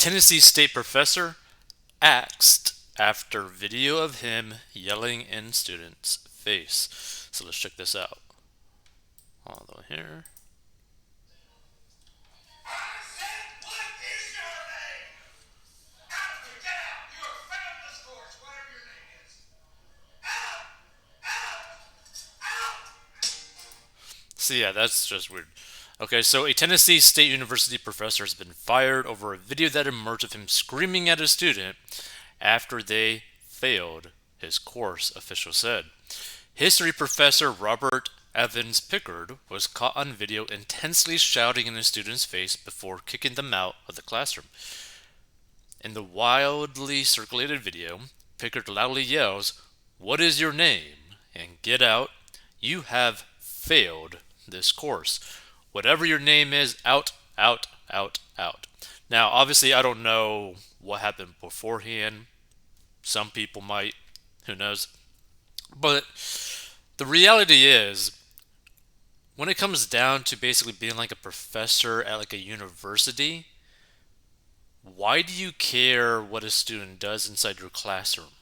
Tennessee State professor axed after video of him yelling in student's face. So let's check this out. All the way here. So yeah, that's just weird. Okay, so a Tennessee State University professor has been fired over a video that emerged of him screaming at a student after they failed his course, officials said. History professor Robert Evans Pickard was caught on video intensely shouting in a student's face before kicking them out of the classroom. In the wildly circulated video, Pickard loudly yells, "What is your name?" and "Get out. You have failed this course. Whatever your name is, out, out, out, out." Now, obviously, I don't know what happened beforehand. Some people might, who knows. But the reality is, when it comes down to basically being like a professor at like a university, why do you care what a student does inside your classroom,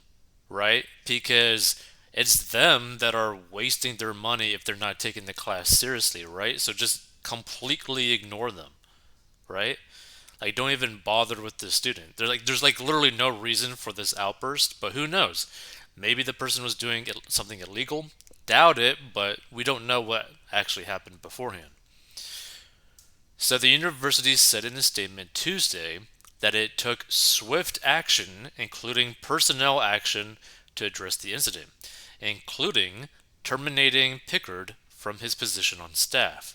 right? Because it's them that are wasting their money if they're not taking the class seriously, right? So just completely ignore them, right? Like don't even bother with the student. There's like literally no reason for this outburst, but who knows? Maybe the person was doing something illegal. Doubt it, but we don't know what actually happened beforehand. So the university said in a statement Tuesday that it took swift action, including personnel action, to address the incident, including terminating Pickard from his position on staff.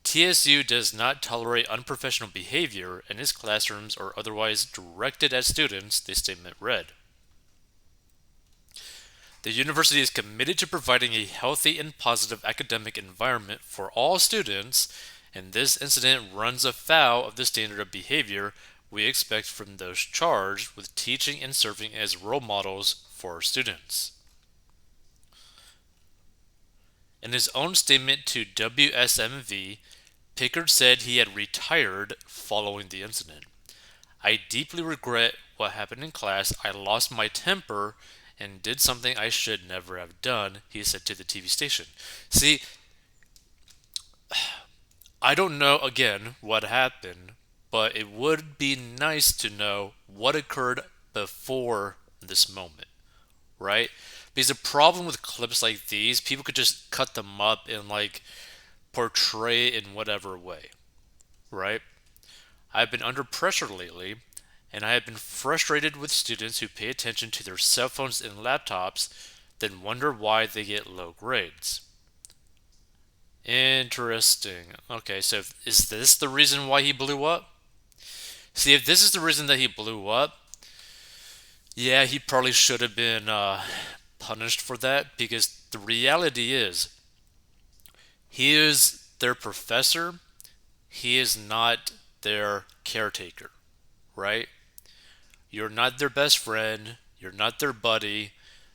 TSU does not tolerate unprofessional behavior in its classrooms or otherwise directed at students, the statement read. The university is committed to providing a healthy and positive academic environment for all students, and this incident runs afoul of the standard of behavior we expect from those charged with teaching and serving as role models for students. In his own statement to WSMV, Pickard said he had retired following the incident. "I deeply regret what happened in class. I lost my temper and did something I should never have done," he said to the TV station. See, I don't know again what happened, but it would be nice to know what occurred before this moment, right? Because the problem with clips like these, people could just cut them up and like portray it in whatever way, right? I've been under pressure lately, and I have been frustrated with students who pay attention to their cell phones and laptops, then wonder why they get low grades. Interesting. Okay, so is this the reason why he blew up? See, if this is the reason that he blew up, yeah, he probably should have been punished for that because the reality is, he is their professor, he is not their caretaker, right? You're not their best friend, you're not their buddy,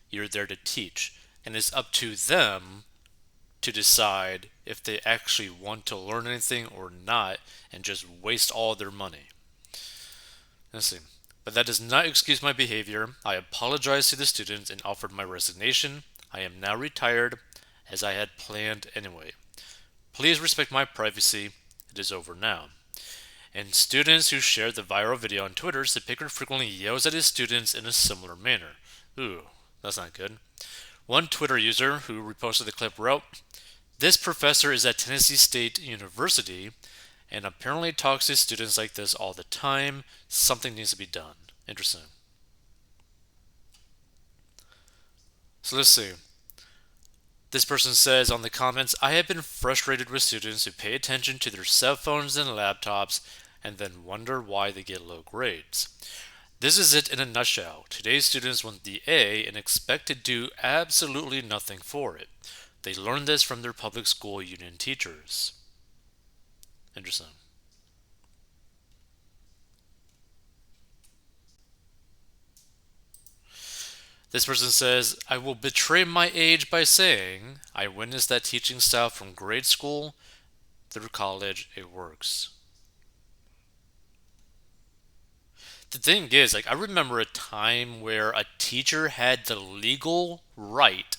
you're there to teach. And it's up to them to decide if they actually want to learn anything or not and just waste all their money. Let's see. But that does not excuse my behavior. I apologized to the students and offered my resignation. I am now retired, as I had planned anyway. Please respect my privacy. It is over now. And students who shared the viral video on Twitter said Pickard frequently yells at his students in a similar manner. Ooh, that's not good. One Twitter user who reposted the clip wrote, "This professor is at Tennessee State University and apparently talks to students like this all the time. Something needs to be done." Interesting. So let's see. This person says on the comments, "I have been frustrated with students who pay attention to their cell phones and laptops and then wonder why they get low grades. This is it in a nutshell. Today's students want the A and expect to do absolutely nothing for it. They learn this from their public school union teachers." Interesting. This person says, "I will betray my age by saying I witnessed that teaching style from grade school through college. It works." the thing is, like, I remember a time where a teacher had the legal right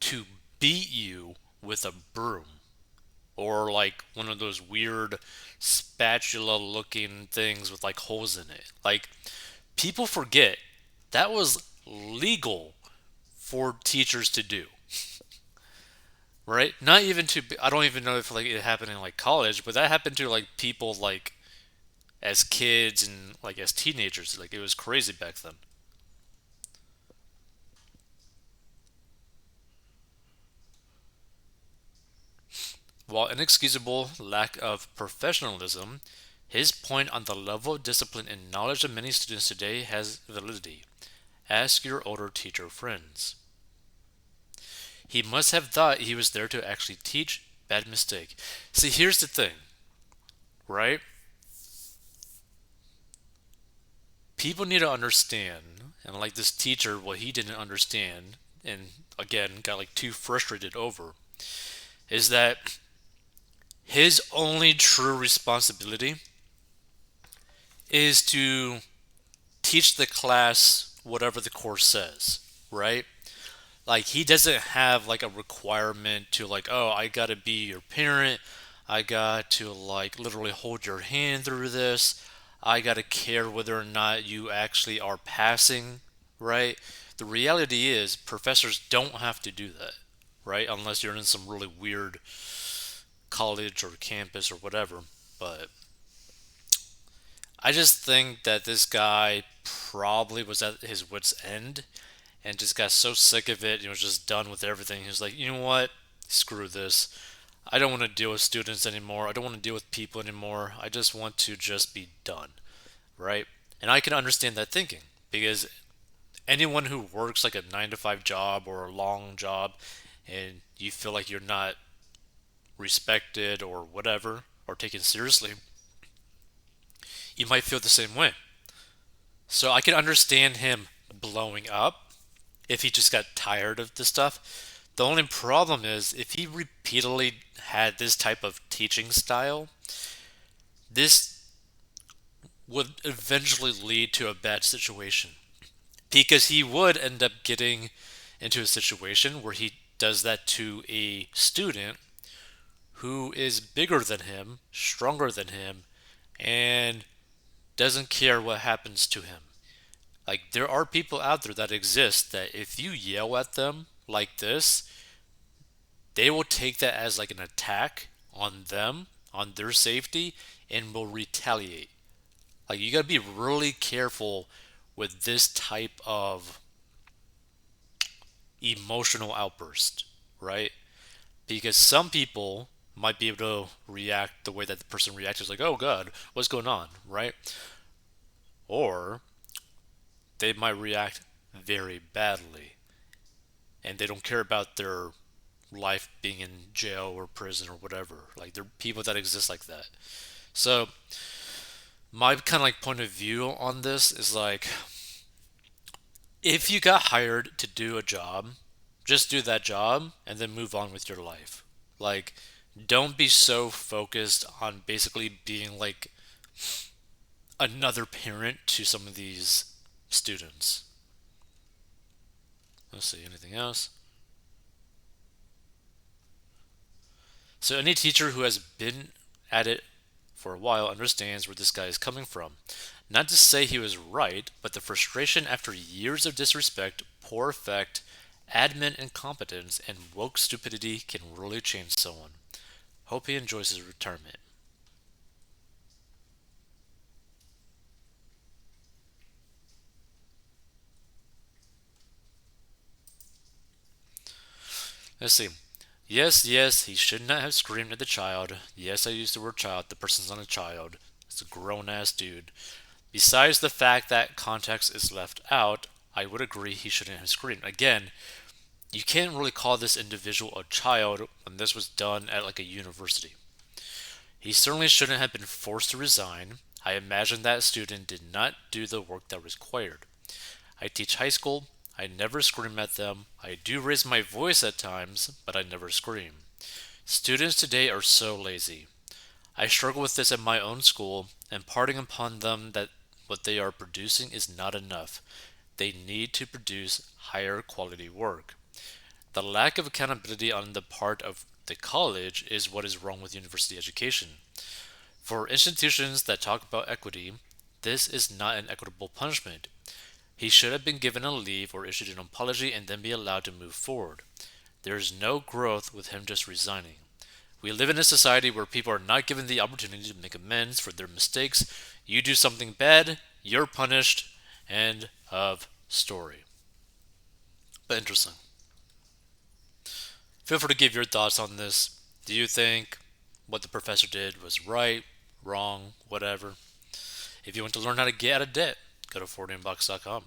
to beat you with a broom or like one of those weird spatula looking things with like holes in it. Like, people forget that was legal for teachers to do, right? Not even to, I don't even know if like it happened in like college, but that happened to like people like as kids and like as teenagers. Like, it was crazy back then. While inexcusable lack of professionalism, his point on the level of discipline and knowledge of many students today has validity. Ask your older teacher friends. He must have thought he was there to actually teach. Bad mistake. See, here's the thing, right? People need to understand, and like this teacher, what he didn't understand, and again, got like too frustrated over, is that his only true responsibility is to teach the class whatever the course says, right? Like, he doesn't have like a requirement to like, oh, I gotta be your parent. I got to like literally hold your hand through this. I gotta care whether or not you actually are passing, right? The reality is professors don't have to do that, right? Unless you're in some really weird college or campus or whatever. But I just think that this guy probably was at his wits' end and just got so sick of it and was just done with everything. He was like, you know what? Screw this. I don't want to deal with students anymore. I don't want to deal with people anymore. I just want to just be done, right? And I can understand that thinking because anyone who works like a 9 to 5 job or a long job and you feel like you're not respected or whatever or taken seriously, you might feel the same way. So I can understand him blowing up if he just got tired of this stuff. The only problem is if he repeatedly had this type of teaching style, this would eventually lead to a bad situation because he would end up getting into a situation where he does that to a student who is bigger than him, stronger than him, and doesn't care what happens to him. Like, there are people out there that exist that if you yell at them like this, they will take that as like an attack on them, on their safety, and will retaliate. Like, you gotta be really careful with this type of emotional outburst, right? Because some people might be able to react the way that the person reacts is like, oh God, what's going on, right? Or they might react very badly and they don't care about their life being in jail or prison or whatever. Like, there are people that exist like that. So my kind of like point of view on this is like, if you got hired to do a job, just do that job and then move on with your life. Like, don't be so focused on basically being like another parent to some of these students. Let's see, anything else? So, any teacher who has been at it for a while understands where this guy is coming from. Not to say he was right, but the frustration after years of disrespect, poor effect, admin incompetence, and woke stupidity can really change someone. Hope he enjoys his retirement. Let's see. Yes, yes, he should not have screamed at the child. Yes, I used the word child. The person's not a child. It's a grown ass dude. Besides the fact that context is left out, I would agree he shouldn't have screamed. Again, you can't really call this individual a child when this was done at like a university. He certainly shouldn't have been forced to resign. I imagine that student did not do the work that was required. I teach high school. I never scream at them. I do raise my voice at times, but I never scream. Students today are so lazy. I struggle with this at my own school, imparting upon them that what they are producing is not enough. They need to produce higher quality work. The lack of accountability on the part of the college is what is wrong with university education. For institutions that talk about equity, this is not an equitable punishment. He should have been given a leave or issued an apology and then be allowed to move forward. There is no growth with him just resigning. We live in a society where people are not given the opportunity to make amends for their mistakes. You do something bad, you're punished. End of story. But interesting. Feel free to give your thoughts on this. Do you think what the professor did was right, wrong, whatever? If you want to learn how to get out of debt, go to 14bucks.com.